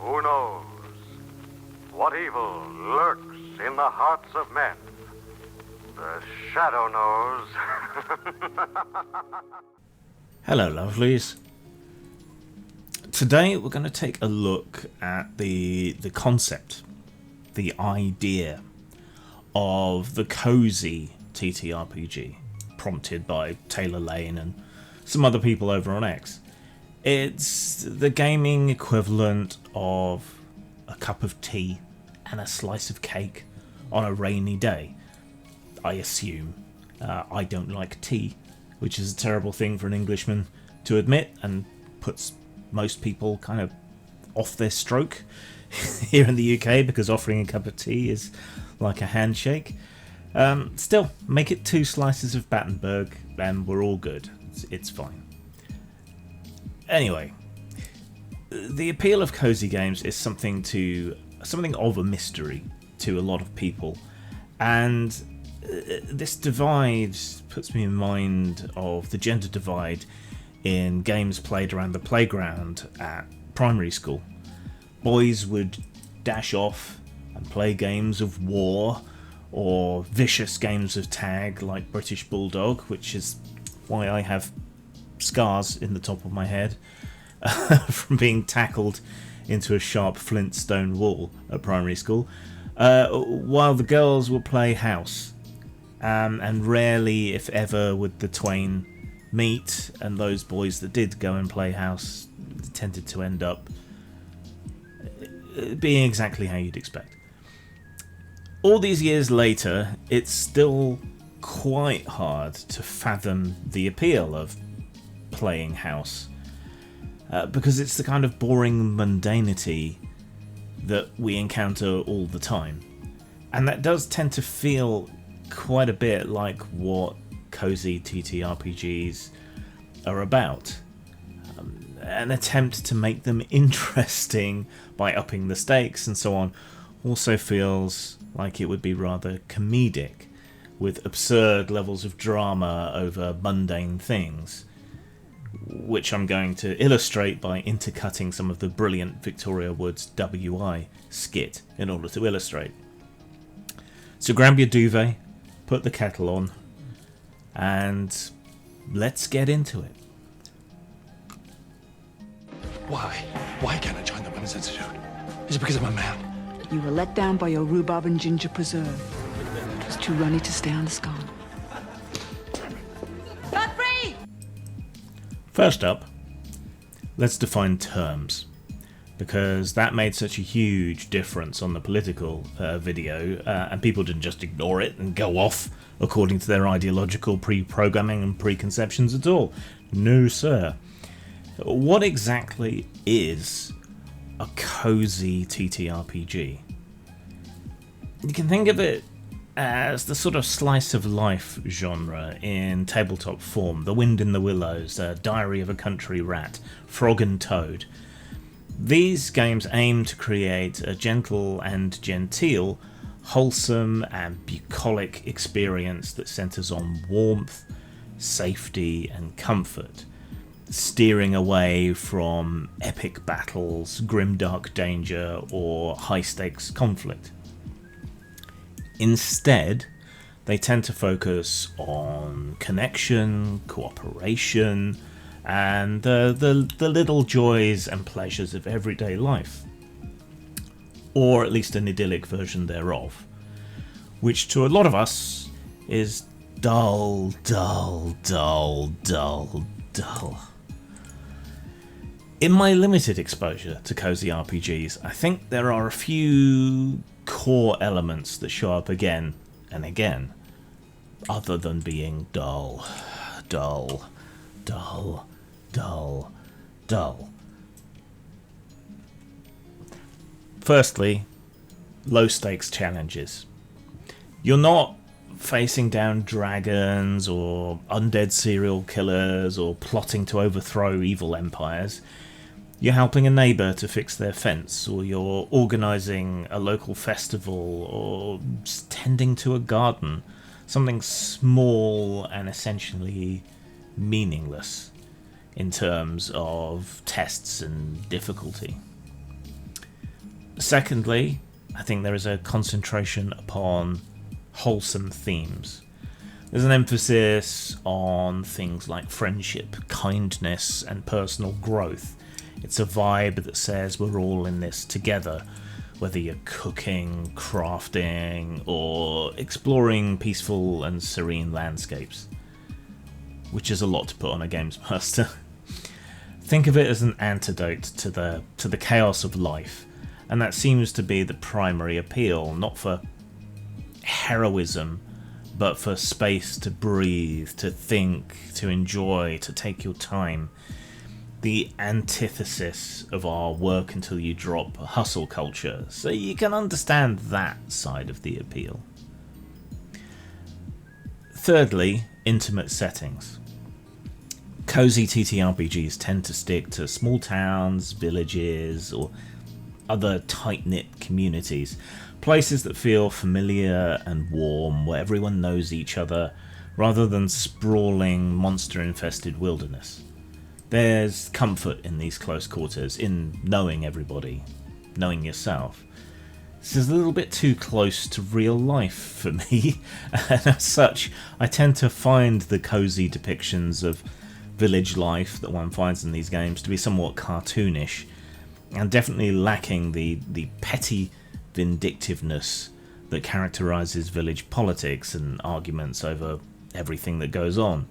Who knows what evil lurks in the hearts of men? The shadow knows. Hello, lovelies. Today we're going to take a look at the concept, the idea of the COZY TTRPG, prompted by Taylor Lane and some other people over on X. It's the gaming equivalent of a cup of tea and a slice of cake on a rainy day, I assume. I don't like tea, which is a terrible thing for an Englishman to admit and puts most people kind of off their stroke here in the UK, because offering a cup of tea is like a handshake. Still, make it 2 slices of Battenberg and we're all good. It's fine. Anyway, the appeal of cozy games is something of a mystery to a lot of people, and this divide puts me in mind of the gender divide in games played around the playground at primary school. Boys would dash off and play games of war or vicious games of tag like British Bulldog, which is why I have scars in the top of my head from being tackled into a sharp flintstone wall at primary school, while the girls will play house, and rarely, if ever, would the twain meet, and those boys that did go and play house tended to end up being exactly how you'd expect. All these years later, it's still quite hard to fathom the appeal of playing house, because it's the kind of boring mundanity that we encounter all the time, and that does tend to feel quite a bit like what cozy TTRPGs are about. An attempt to make them interesting by upping the stakes and so on also feels like it would be rather comedic, with absurd levels of drama over mundane things, which I'm going to illustrate by intercutting some of the brilliant Victoria Wood's WI skit in order to illustrate. So grab your duvet, put the kettle on, and let's get into it. Why? Why can't I join the Women's Institute? Is it because I'm a man? You were let down by your rhubarb and ginger preserve. It was too runny to stay on the scone. Godfrey! First up, let's define terms, because that made such a huge difference on the political video, and people didn't just ignore it and go off according to their ideological pre-programming and preconceptions at all. No, sir. What exactly is a cozy TTRPG? You can think of it as the sort of slice of life genre in tabletop form. The Wind in the Willows, Diary of a Country Rat, Frog and Toad. These games aim to create a gentle and genteel, wholesome and bucolic experience that centres on warmth, safety and comfort, steering away from epic battles, grimdark danger or high-stakes conflict. Instead, they tend to focus on connection, cooperation, and the little joys and pleasures of everyday life, or at least an idyllic version thereof, which to a lot of us is dull, dull, dull, dull, dull. In my limited exposure to cozy RPGs, I think there are a few core elements that show up again and again, other than being dull, dull, dull, dull, dull. Firstly, low stakes challenges. You're not facing down dragons or undead serial killers or plotting to overthrow evil empires. You're helping a neighbour to fix their fence, or you're organising a local festival, or tending to a garden. Something small and essentially meaningless in terms of tests and difficulty. Secondly, I think there is a concentration upon wholesome themes. There's an emphasis on things like friendship, kindness, and personal growth. It's a vibe that says we're all in this together, whether you're cooking, crafting, or exploring peaceful and serene landscapes, which is a lot to put on a games master. Think of it as an antidote to the chaos of life, and that seems to be the primary appeal, not for heroism, but for space to breathe, to think, to enjoy, to take your time. The antithesis of our work until you drop hustle culture, so you can understand that side of the appeal. Thirdly, intimate settings. Cozy TTRPGs tend to stick to small towns, villages, or other tight-knit communities, places that feel familiar and warm, where everyone knows each other, rather than sprawling, monster-infested wilderness. There's comfort in these close quarters, in knowing everybody, knowing yourself. This is a little bit too close to real life for me, and as such, I tend to find the cozy depictions of village life that one finds in these games to be somewhat cartoonish, and definitely lacking the petty vindictiveness that characterises village politics and arguments over everything that goes on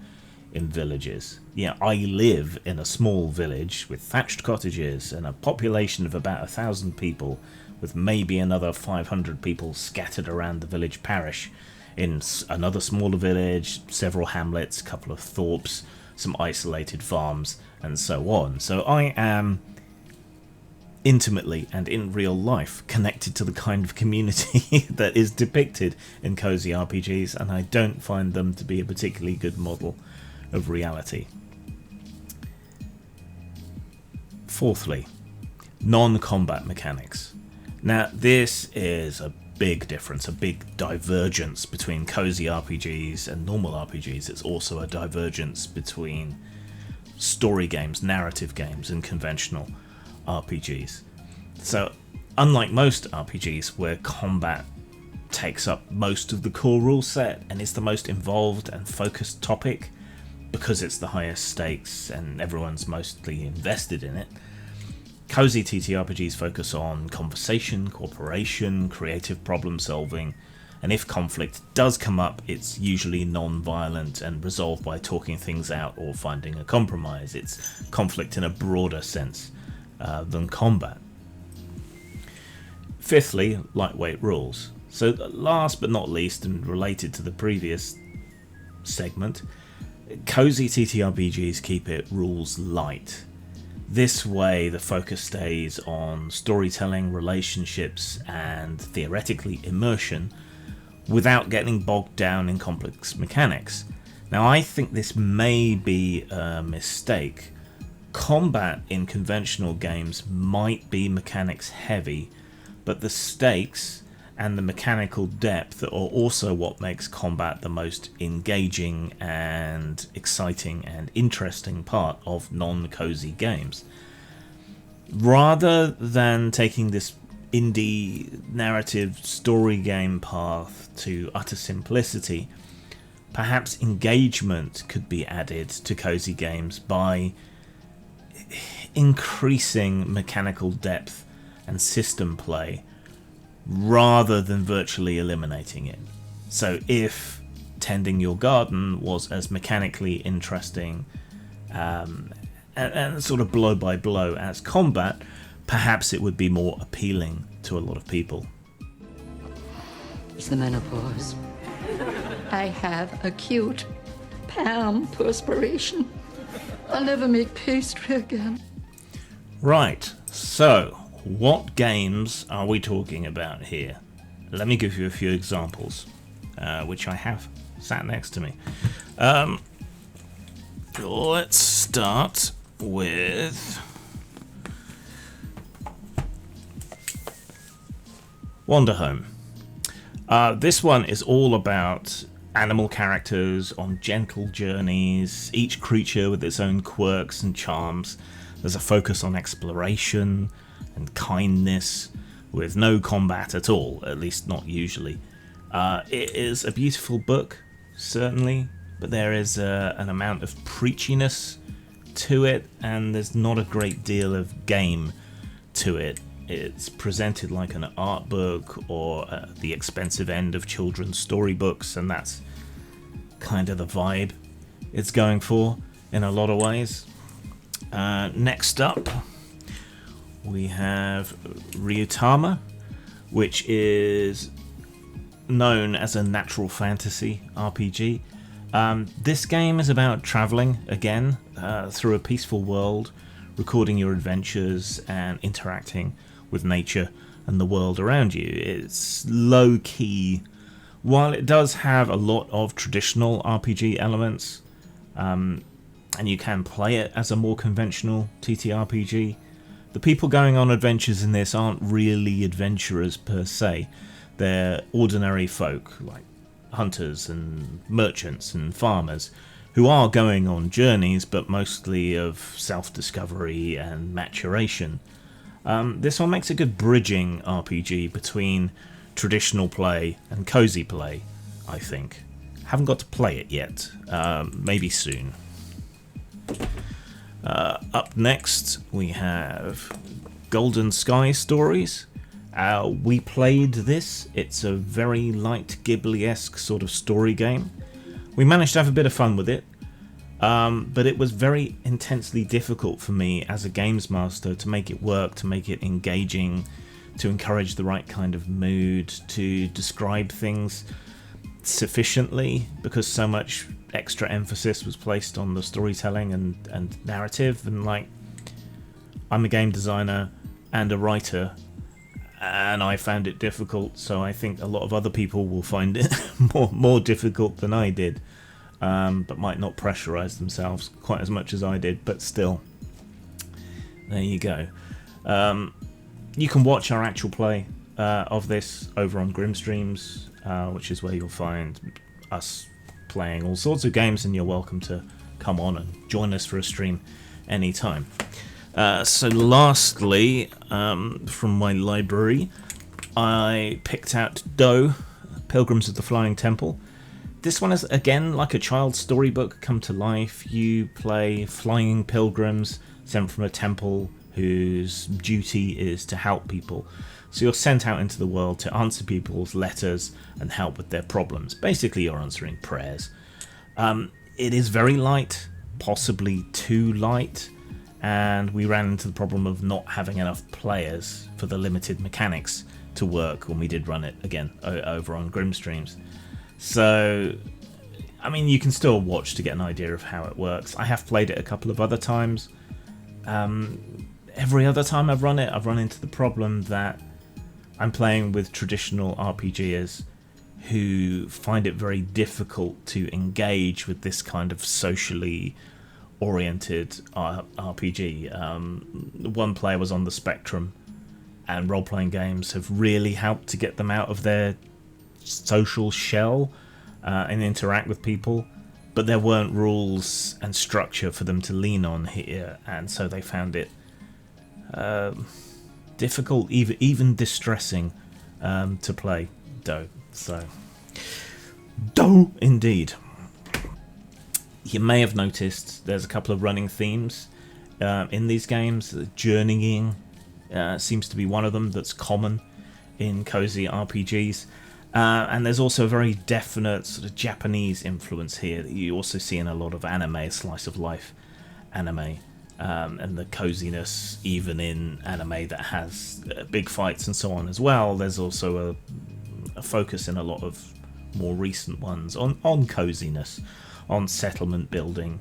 in villages. Yeah, I live in a small village with thatched cottages and a population of about 1,000 people, with maybe another 500 people scattered around the village parish, in another smaller village, several hamlets, a couple of thorps, some isolated farms, and so on. So I am intimately and in real life connected to the kind of community that is depicted in cozy RPGs, and I don't find them to be a particularly good model of reality. Fourthly, non-combat mechanics. Now, this is a big difference, a big divergence between cozy RPGs and normal RPGs. It's also a divergence between story games, narrative games, and conventional RPGs. So, unlike most RPGs where combat takes up most of the core rule set and is the most involved and focused topic, because it's the highest stakes and everyone's mostly invested in it, cozy TTRPGs focus on conversation, cooperation, creative problem solving, and if conflict does come up, it's usually non-violent and resolved by talking things out or finding a compromise. It's conflict in a broader sense than combat. Fifthly, lightweight rules. So last but not least, and related to the previous segment, cozy TTRPGs keep it rules light. This way the focus stays on storytelling, relationships, and theoretically immersion without getting bogged down in complex mechanics. Now, I think this may be a mistake. Combat in conventional games might be mechanics heavy, but the stakes and the mechanical depth are also what makes combat the most engaging and exciting and interesting part of non-cozy games. Rather than taking this indie narrative story game path to utter simplicity, perhaps engagement could be added to cozy games by increasing mechanical depth and system play, rather than virtually eliminating it. So if tending your garden was as mechanically interesting and sort of blow by blow as combat, perhaps it would be more appealing to a lot of people. It's the menopause. I have acute palm perspiration. I'll never make pastry again. Right, so what games are we talking about here? Let me give you a few examples, which I have sat next to me. Let's start with Wander Home. This one is all about animal characters on gentle journeys, each creature with its own quirks and charms. There's a focus on exploration and kindness, with no combat at all, at least not usually. It is a beautiful book, certainly, but there is an amount of preachiness to it, and there's not a great deal of game to it. It's presented like an art book or the expensive end of children's storybooks, and that's kind of the vibe it's going for in a lot of ways. Next up, we have Ryutama, which is known as a natural fantasy RPG. This game is about traveling again through a peaceful world, recording your adventures and interacting with nature and the world around you. It's low key. While it does have a lot of traditional RPG elements, and you can play it as a more conventional TTRPG, the people going on adventures in this aren't really adventurers per se. They're ordinary folk, like hunters and merchants and farmers, who are going on journeys, but mostly of self-discovery and maturation. This one makes a good bridging RPG between traditional play and cozy play, I think. Haven't got to play it yet. Maybe soon. Up next, we have Golden Sky Stories. We played this. It's a very light Ghibli-esque sort of story game. We managed to have a bit of fun with it, but it was very intensely difficult for me as a games master to make it work, to make it engaging, to encourage the right kind of mood, to describe things sufficiently, because so much extra emphasis was placed on the storytelling and narrative. And like, I'm a game designer and a writer, and I found it difficult, so I think a lot of other people will find it more difficult than I did, but might not pressurize themselves quite as much as I did. But still, there you go. You can watch our actual play of this over on Grimstreams, which is where you'll find us playing all sorts of games, and you're welcome to come on and join us for a stream anytime. So lastly, from my library, I picked out Do, Pilgrims of the Flying Temple. This one is, again, like a child's storybook come to life. You play flying pilgrims sent from a temple whose duty is to help people. So you're sent out into the world to answer people's letters and help with their problems. Basically, you're answering prayers. It is very light, possibly too light, and we ran into the problem of not having enough players for the limited mechanics to work when we did run it again over on Grimstreams. So, I mean, you can still watch to get an idea of how it works. I have played it a couple of other times. Every other time I've run it, I've run into the problem that I'm playing with traditional RPGers who find it very difficult to engage with this kind of socially oriented RPG. One player was on the spectrum, and role-playing games have really helped to get them out of their social shell and interact with people, but there weren't rules and structure for them to lean on here, and so they found it difficult, even distressing to play Do. So, Do indeed. You may have noticed there's a couple of running themes in these games. Journeying seems to be one of them that's common in cozy RPGs. And there's also a very definite sort of Japanese influence here that you also see in a lot of anime, slice of life anime, and the coziness even in anime that has big fights and so on as well. There's also a focus in a lot of more recent ones on coziness, on settlement building,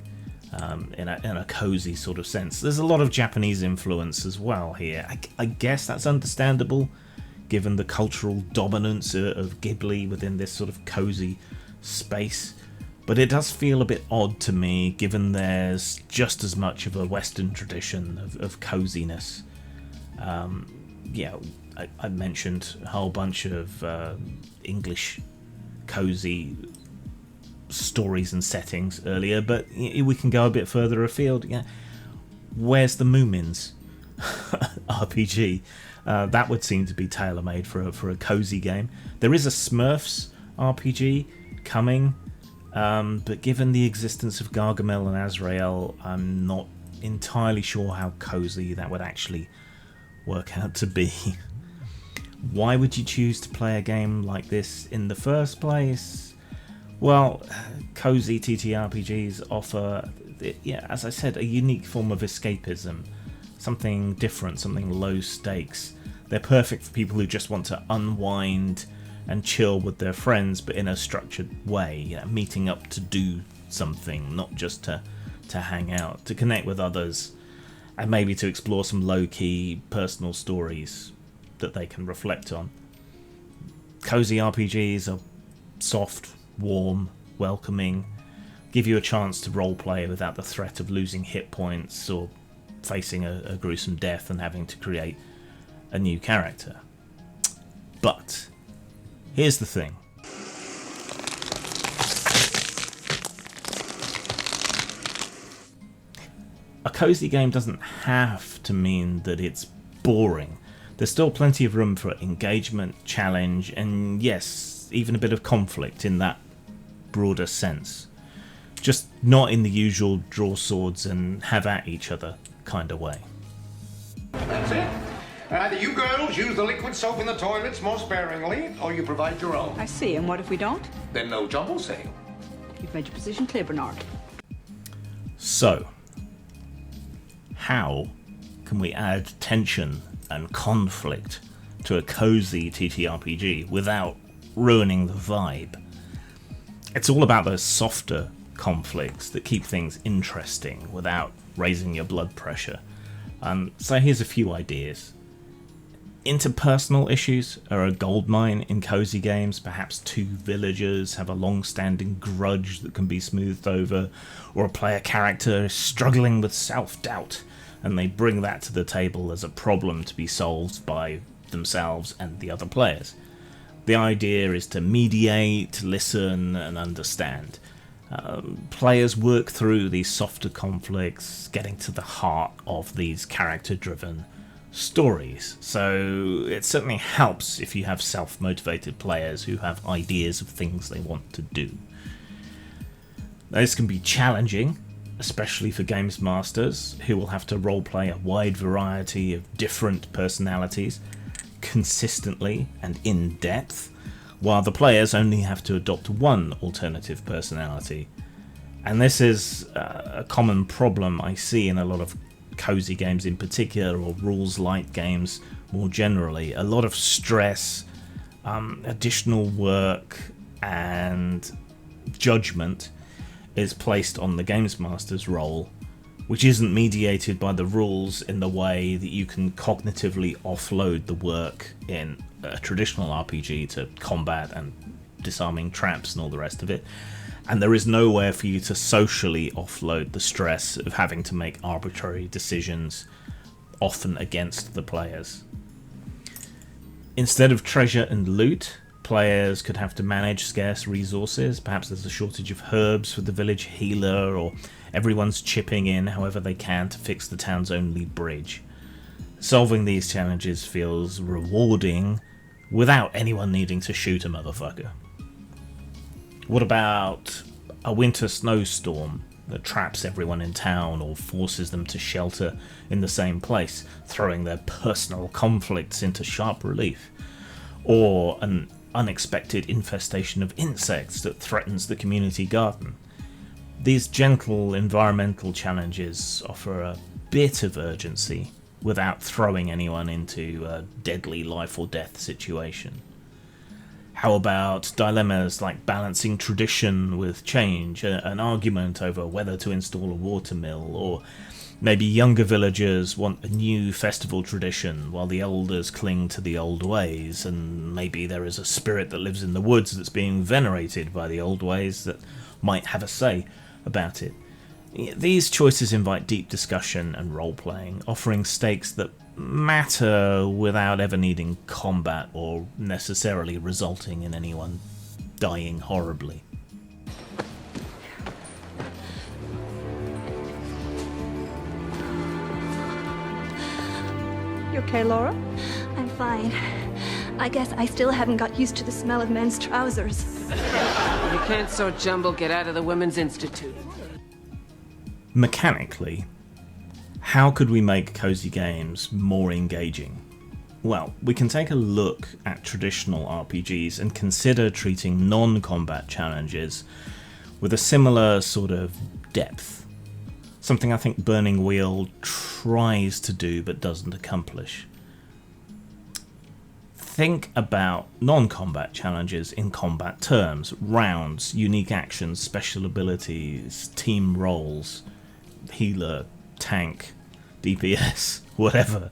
in a cozy sort of sense. There's a lot of Japanese influence as well here. I guess that's understandable, given the cultural dominance of Ghibli within this sort of cozy space. But it does feel a bit odd to me, given there's just as much of a Western tradition of coziness. I mentioned a whole bunch of English cozy stories and settings earlier, but we can go a bit further afield. Yeah, where's the Moomins RPG? That would seem to be tailor-made for a cozy game. There is a Smurfs RPG coming, but given the existence of Gargamel and Azrael, I'm not entirely sure how cozy that would actually work out to be. Why would you choose to play a game like this in the first place? Well, cozy TTRPGs offer, yeah, as I said, a unique form of escapism. Something different, something low stakes. They're perfect for people who just want to unwind and chill with their friends, but in a structured way, meeting up to do something, not just to hang out, to connect with others, and maybe to explore some low-key personal stories that they can reflect on. Cozy RPGs are soft, warm, welcoming, give you a chance to roleplay without the threat of losing hit points or facing a gruesome death and having to create a new character. But here's the thing. A cozy game doesn't have to mean that it's boring. There's still plenty of room for engagement, challenge, and yes, even a bit of conflict in that broader sense. Just not in the usual draw swords and have at each other kind of way. That's it. Either you girls use the liquid soap in the toilets more sparingly, or you provide your own. I see, and what if we don't? Then no jumble sale. You've made your position clear, Bernard. So, how can we add tension and conflict to a cozy TTRPG without ruining the vibe? It's all about those softer conflicts that keep things interesting without raising your blood pressure. So here's a few ideas. Interpersonal issues are a goldmine in cozy games. Perhaps two villagers have a long-standing grudge that can be smoothed over, or a player character is struggling with self-doubt, and they bring that to the table as a problem to be solved by themselves and the other players. The idea is to mediate, listen, and understand. Players work through these softer conflicts, getting to the heart of these character-driven stories. So it certainly helps if you have self-motivated players who have ideas of things they want to do. This can be challenging, especially for games masters, who will have to roleplay a wide variety of different personalities consistently and in depth, while the players only have to adopt one alternative personality. And this is a common problem I see in a lot of cozy games in particular, or rules-light games more generally. A lot of stress, additional work, and judgment is placed on the games master's role, which isn't mediated by the rules in the way that you can cognitively offload the work in a traditional RPG to combat and disarming traps and all the rest of it. And there is nowhere for you to socially offload the stress of having to make arbitrary decisions, often against the players. Instead of treasure and loot, players could have to manage scarce resources. Perhaps there's a shortage of herbs for the village healer, or everyone's chipping in however they can to fix the town's only bridge. Solving these challenges feels rewarding without anyone needing to shoot a motherfucker. What about a winter snowstorm that traps everyone in town or forces them to shelter in the same place, throwing their personal conflicts into sharp relief? Or an unexpected infestation of insects that threatens the community garden? These gentle environmental challenges offer a bit of urgency without throwing anyone into a deadly life or death situation. How about dilemmas like balancing tradition with change, an argument over whether to install a water mill, or maybe younger villagers want a new festival tradition while the elders cling to the old ways, and maybe there is a spirit that lives in the woods that's being venerated by the old ways that might have a say about it. These choices invite deep discussion and role-playing, offering stakes that matter without ever needing combat or necessarily resulting in anyone dying horribly. You okay, Laura? I'm fine. I guess I still haven't got used to the smell of men's trousers. You can't so jumble get out of the Women's Institute. Mechanically, how could we make cozy games more engaging? Well, we can take a look at traditional RPGs and consider treating non-combat challenges with a similar sort of depth. Something I think Burning Wheel tries to do but doesn't accomplish. Think about non-combat challenges in combat terms: rounds, unique actions, special abilities, team roles, healer, tank, DPS, whatever.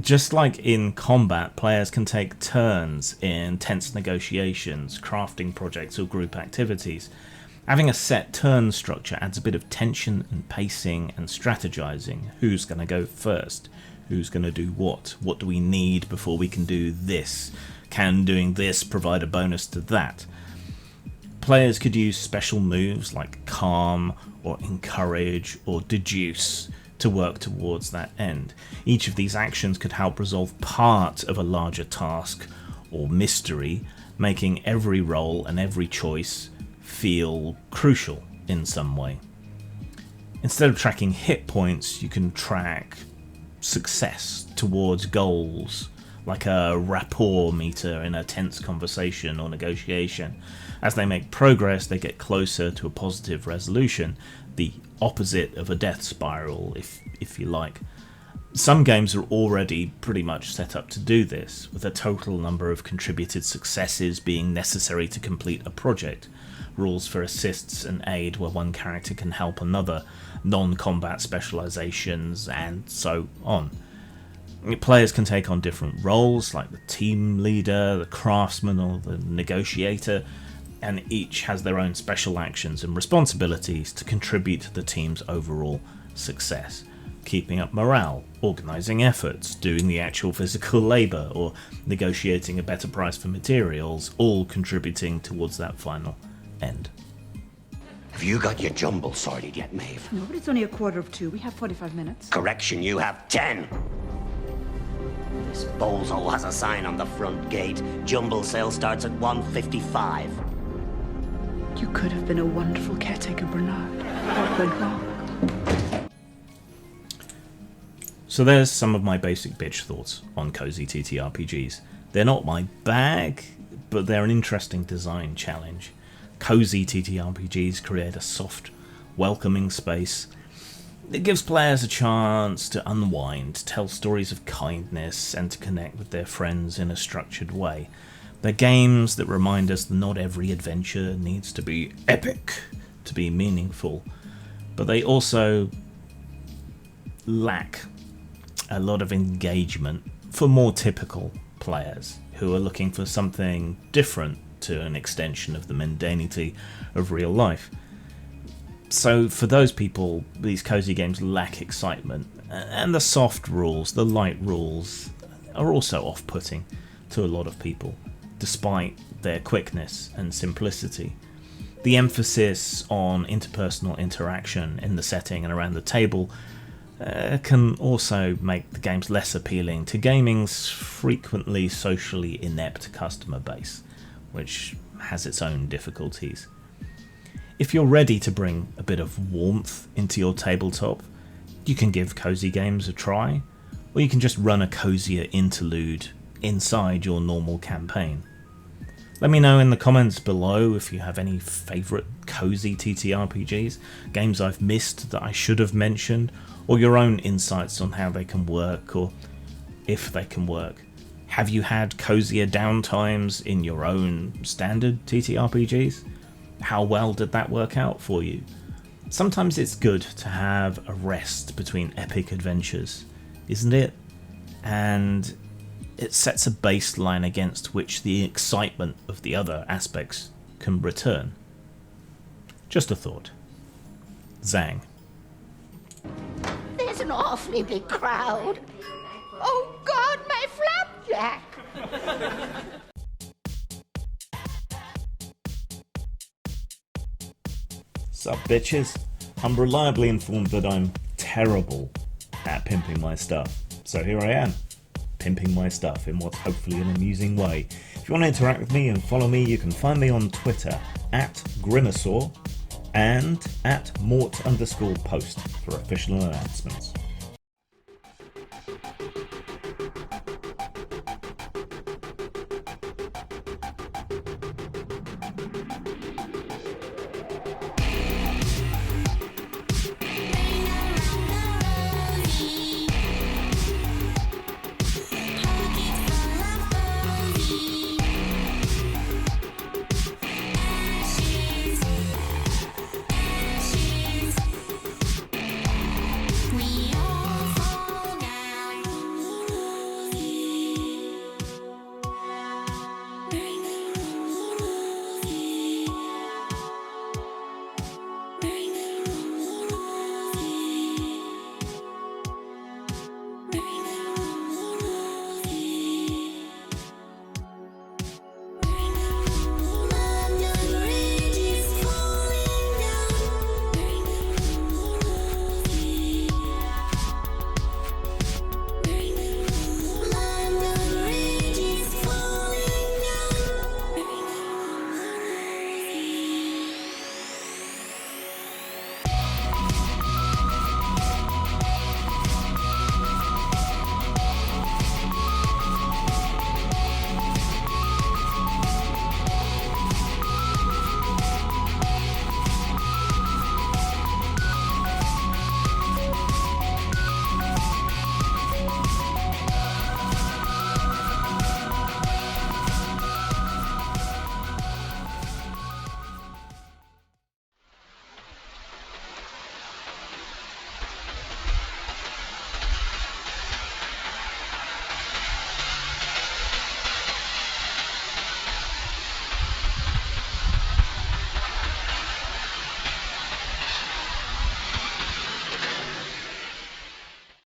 Just like in combat, players can take turns in tense negotiations, crafting projects or group activities. Having a set turn structure adds a bit of tension and pacing and strategizing. Who's going to go first? Who's going to do what? What do we need before we can do this? Can doing this provide a bonus to that? Players could use special moves like Calm or Encourage or Deduce to work towards that end. Each of these actions could help resolve part of a larger task or mystery, making every roll and every choice feel crucial in some way. Instead of tracking hit points, you can track success towards goals, like a rapport meter in a tense conversation or negotiation. As they make progress, they get closer to a positive resolution, the opposite of a death spiral, if you like. Some games are already pretty much set up to do this, with a total number of contributed successes being necessary to complete a project, rules for assists and aid where one character can help another, non-combat specializations, and so on. Players can take on different roles, like the team leader, the craftsman, or the negotiator, and each has their own special actions and responsibilities to contribute to the team's overall success. Keeping up morale, organising efforts, doing the actual physical labour, or negotiating a better price for materials, all contributing towards that final end. Have you got your jumble sorted yet, Maeve? No, but it's only 1:45. We have 45 minutes. Correction, you have 10. This bozo has a sign on the front gate. Jumble sale starts at 1:55. You could have been a wonderful caretaker, Bernard. What went wrong? So there's some of my basic bitch thoughts on cozy TTRPGs. They're not my bag, but they're an interesting design challenge. Cozy TTRPGs create a soft, welcoming space. It gives players a chance to unwind, tell stories of kindness, and to connect with their friends in a structured way. They're games that remind us that not every adventure needs to be epic to be meaningful, but they also lack a lot of engagement for more typical players who are looking for something different to an extension of the mundanity of real life. So for those people, these cozy games lack excitement, and the soft rules, the light rules, are also off-putting to a lot of people, despite their quickness and simplicity. The emphasis on interpersonal interaction in the setting and around the table can also make the games less appealing to gaming's frequently socially inept customer base, which has its own difficulties. If you're ready to bring a bit of warmth into your tabletop, you can give cozy games a try, or you can just run a cozier interlude inside your normal campaign. Let me know in the comments below if you have any favourite cozy TTRPGs, games I've missed that I should have mentioned, or your own insights on how they can work, or if they can work. Have you had cozier downtimes in your own standard TTRPGs? How well did that work out for you? Sometimes it's good to have a rest between epic adventures, isn't it? And it sets a baseline against which the excitement of the other aspects can return. Just a thought. Zang. There's an awfully big crowd. Oh, God, my flapjack! Sup, bitches? I'm reliably informed that I'm terrible at pimping my stuff, so here I am, pimping my stuff in what's hopefully an amusing way. If you want to interact with me and follow me, you can find me on Twitter @Grimasaur and @Mort_post for official announcements.